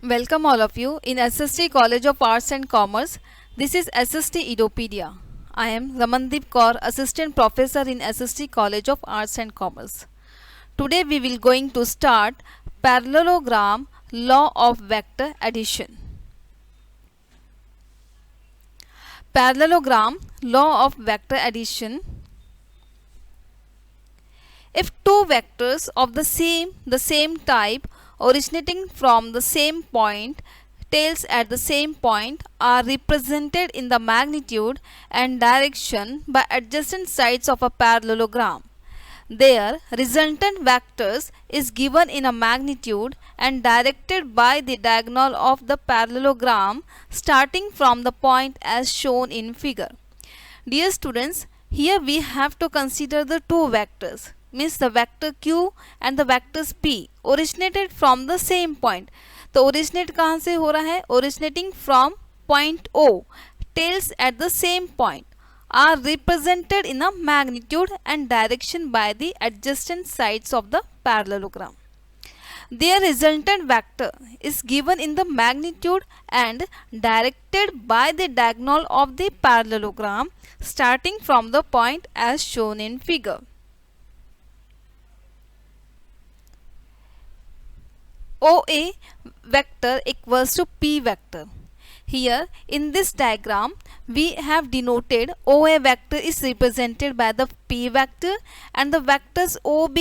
Welcome all of you in SST College of Arts and Commerce. This is SST Edopedia. I am Ramandeep Kaur, Assistant Professor in SST College of Arts and Commerce. Today we will going to start parallelogram law of vector addition. Parallelogram law of vector addition. If two vectors of the same type originating from the same point, tails at the same point are represented in the magnitude and direction by adjacent sides of a parallelogram, their resultant vectors is given in a magnitude and directed by the diagonal of the parallelogram starting from the point as shown in figure. Dear students, here we have to consider the two vectors, means the vector q and the vectors p originated from the same point. तो originate कहाँ से हो रहा है? Originating from point O, tails at the same point are represented in a magnitude and direction by the adjacent sides of the parallelogram. Their resultant vector is given in the magnitude and directed by the diagonal of the parallelogram starting from the point as shown in figure. OA vector equals to P vector. Here in this diagram we have denoted OA vector is represented by the P vector and the vectors OB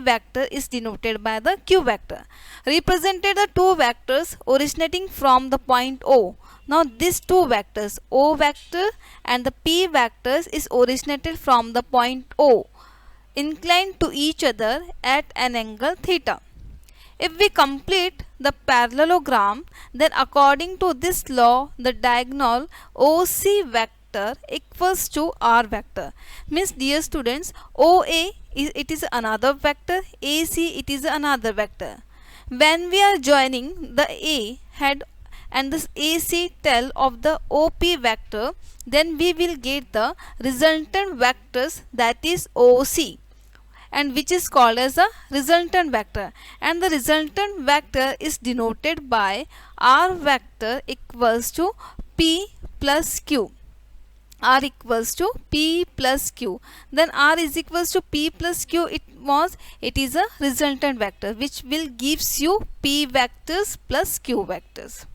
vector is denoted by the Q vector. Represented the two vectors originating from the point O. Now these two vectors O vector and the P vectors is originated from the point O, inclined to each other at an angle theta. If we complete the parallelogram, then according to this law, the diagonal OC vector equals to R vector. Means, dear students, OA it is another vector, AC it is another vector. When we are joining the A head and this AC tail of the OP vector, then we will get the resultant vectors, that is OC, and which is called as a resultant vector, and the resultant vector is denoted by R vector equals to P plus Q. R equals to P plus Q. Then R is equals to P plus Q. It is a resultant vector which will gives you P vectors plus Q vectors.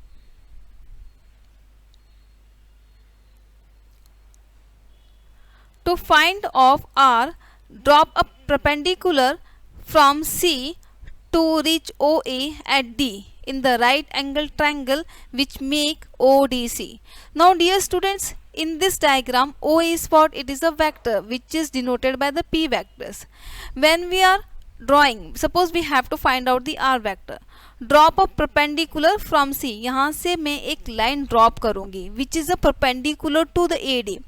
To find of R, drop a perpendicular from C to reach OA at D in the right angle triangle which make ODC. Now dear students, in this diagram OA spot, it is a vector which is denoted by the P vectors. When we are drawing, suppose we have to find out the R vector. Drop a perpendicular from C. यहाँ से मैं एक line drop करूँगी which is a perpendicular to the AD.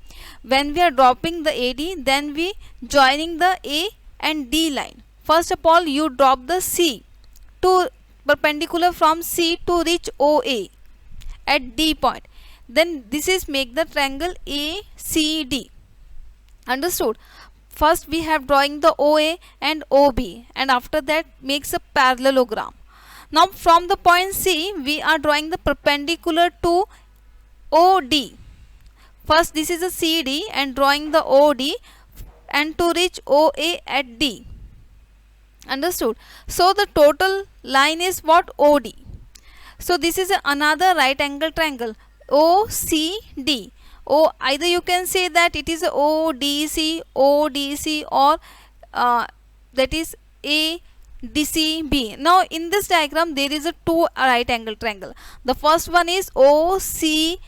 When we are dropping the AD, then we joining the A and D line. First of all, you drop the C to perpendicular from C to reach OA at D point. Then this is make the triangle ACD. Understood? First we have drawing the OA and OB, and after that makes a parallelogram. Now from the point C we are drawing the perpendicular to OD. First this is a CD and drawing the OD and to reach OA at D. Understood? So the total line is what? OD. So this is another right angle triangle OCD. Either you can say that it is ODC, or that is ADCB. Now in this diagram there is a two right angle triangle. The first one is OCD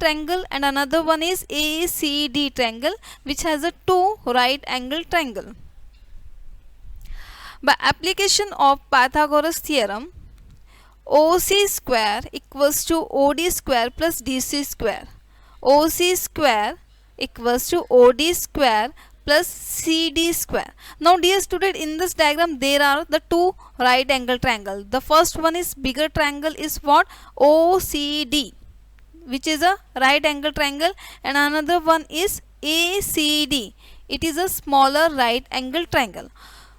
triangle and another one is ACD triangle which has a two right angle triangle. By application of Pythagoras theorem, OC square equals to OD square plus DC square. OC square equals to OD square plus CD square. Now dear student, in this diagram there are the two right angle triangle. The first one is bigger triangle is what? OCD, which is a right angle triangle, and another one is ACD. It is a smaller right angle triangle.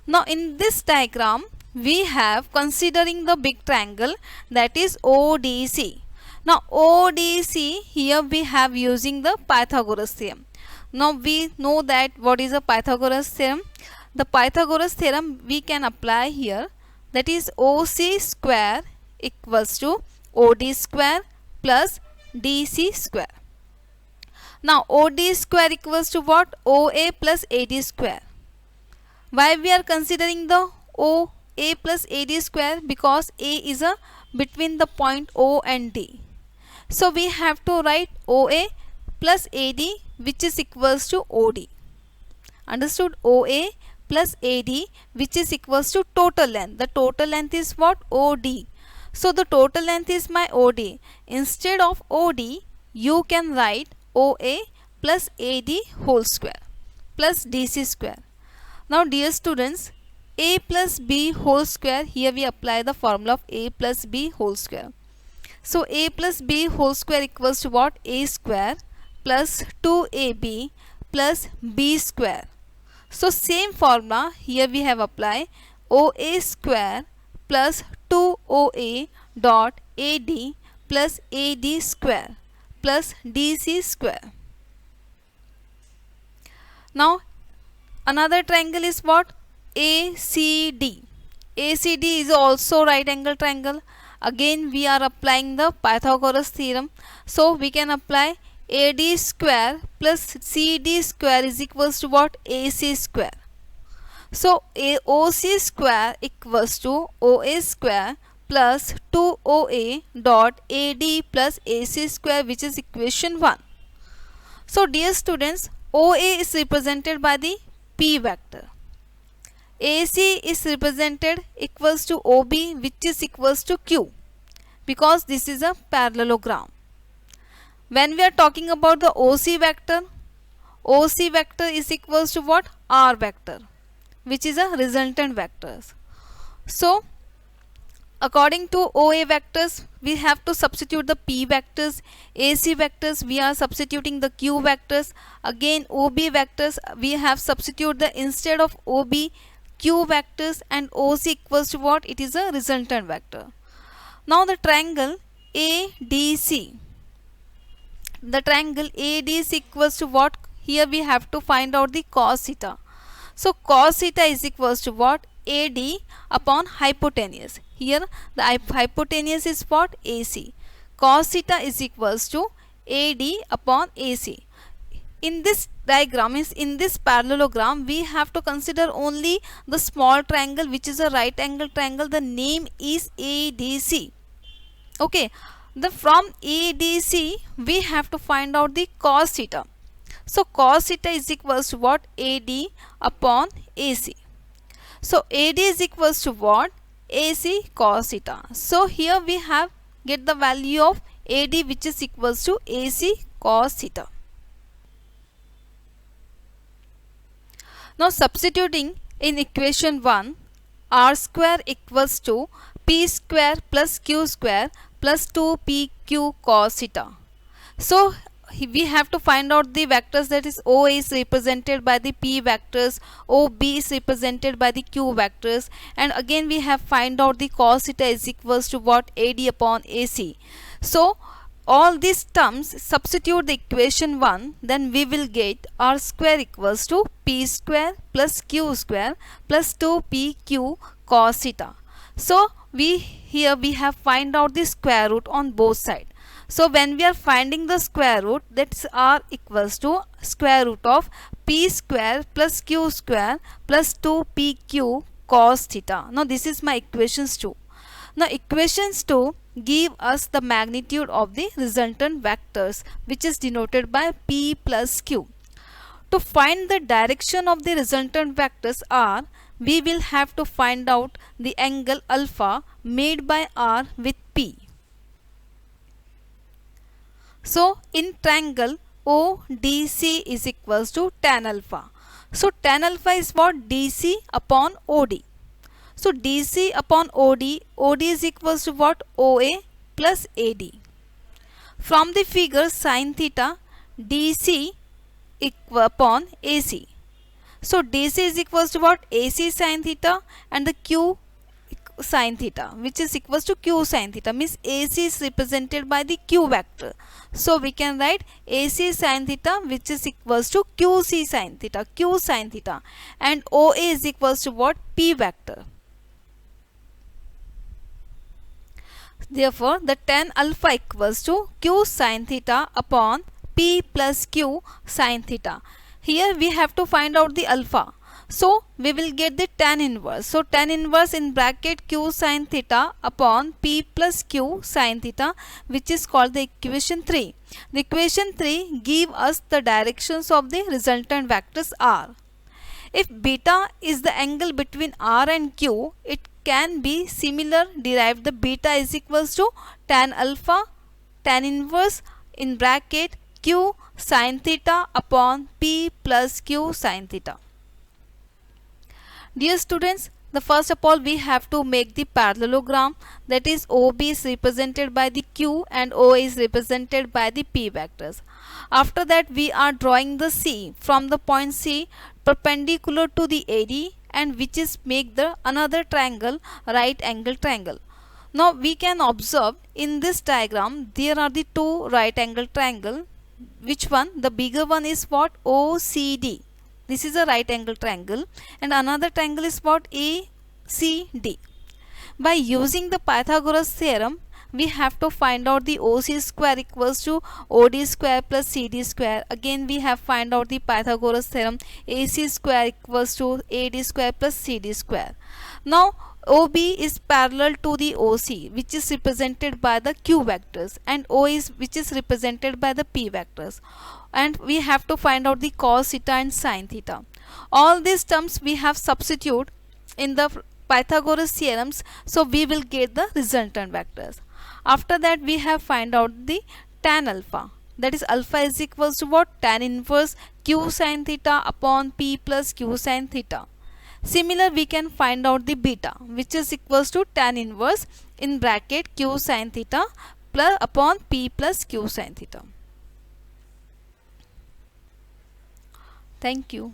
Now in this diagram we have considering the big triangle, that is ODC. Now ODC, here we have using the Pythagoras theorem. Now we know that what is a Pythagoras theorem. The Pythagoras theorem we can apply here, that is OC square equals to OD square plus DC square. Now OD square equals to what? OA plus AD square. Why we are considering the OA plus AD square? Because A is a between the point O and D. So we have to write OA plus AD, which is equals to OD. Understood? OA plus AD, which is equals to total length. The total length is what? OD. So the total length is my OD. Instead of OD, you can write OA plus AD whole square plus DC square. Now dear students, A plus B whole square, here we apply the formula of A plus B whole square. So A plus B whole square equals to what? A square plus 2AB plus B square. So same formula here we have applied, OA square plus 2OA dot AD plus AD square plus DC square. Now another triangle is what? ACD. ACD is also right angle triangle. Again we are applying the Pythagoras theorem. So we can apply AD square plus CD square is equals to what? AC square. So OC square equals to OA square plus 2OA dot AD plus AC square, which is equation 1. So dear students, OA is represented by the P vector. AC is represented equals to OB, which is equals to Q, because this is a parallelogram. When we are talking about the OC vector is equals to what? R vector, which is a resultant vectors. So according to OA vectors, we have to substitute the P vectors. AC vectors, we are substituting the Q vectors. Again OB vectors, we have substitute the instead of OB Q vectors, and OC equals to what? It is a resultant vector. Now the triangle ADC. The triangle ADC equals to what? Here we have to find out the cos theta. So cos theta is equals to what? AD upon hypotenuse. Here the hypotenuse is what? AC. Cos theta is equals to AD upon AC. In this diagram, in this parallelogram, we have to consider only the small triangle, which is a right angle triangle. The name is ADC. Okay. From ADC, we have to find out the cos theta. So cos theta is equals to what? AD upon AC. So AD is equals to what? AC cos theta. So here we have get the value of AD, which is equals to AC cos theta. Now substituting in equation 1, R square equals to P square plus Q square plus 2PQ cos theta. So we have to find out the vectors, that is O is represented by the P vectors, OB is represented by the Q vectors, and again we have find out the cos theta is equals to what? AD upon AC. So all these terms substitute the equation 1, then we will get R square equals to P square plus Q square plus 2PQ cos theta. So here we have find out the square root on both sides. So when we are finding the square root, that's R equals to square root of P square plus Q square plus 2PQ cos theta. Now this is my equations 2. Now equations 2 give us the magnitude of the resultant vectors, which is denoted by P plus Q. To find the direction of the resultant vectors R, we will have to find out the angle alpha made by R with P. So in triangle ODC is equals to tan alpha. So tan alpha is what? DC upon OD. So DC upon OD, OD is equals to what? OA plus AD. From the figure sin theta, DC upon AC. So DC is equals to what? AC sin theta, and the Q sin theta which is equals to q sin theta, means AC is represented by the q vector. So we can write AC sin theta which is equals to QC sin theta, q sin theta, and OA is equals to what? P vector. Therefore, the tan alpha equals to q sin theta upon p plus q sin theta. Here we have to find out the alpha. So we will get the tan inverse. So tan inverse in bracket q sin theta upon p plus q sin theta, which is called the equation 3. The equation 3 give us the directions of the resultant vectors r. If beta is the angle between r and q, it can be similar derived. The beta is equals to tan alpha tan inverse in bracket q sin theta upon p plus q sin theta. Dear students, the first of all we have to make the parallelogram, that is OB is represented by the q and O is represented by the p vectors. After that we are drawing the C from the point C perpendicular to the AD, and which is make the another triangle, right angle triangle. Now we can observe in this diagram there are the two right angle triangle. Which one? The bigger one is what? OCD. This is a right angle triangle, and another triangle is what? ACD. By using the Pythagoras theorem, we have to find out the OC square equals to OD square plus CD square. Again we have find out the Pythagoras theorem, AC square equals to AD square plus CD square. Now OB is parallel to the OC which is represented by the Q vectors, and O is which is represented by the P vectors, and we have to find out the cos theta and sin theta. All these terms we have substitute in the Pythagoras theorems, so we will get the resultant vectors. After that we have find out the tan alpha, that is alpha is equals to what? Tan inverse q sin theta upon p plus q sin theta. Similar we can find out the beta which is equals to tan inverse in bracket q sin theta plus upon p plus q sin theta. Thank you.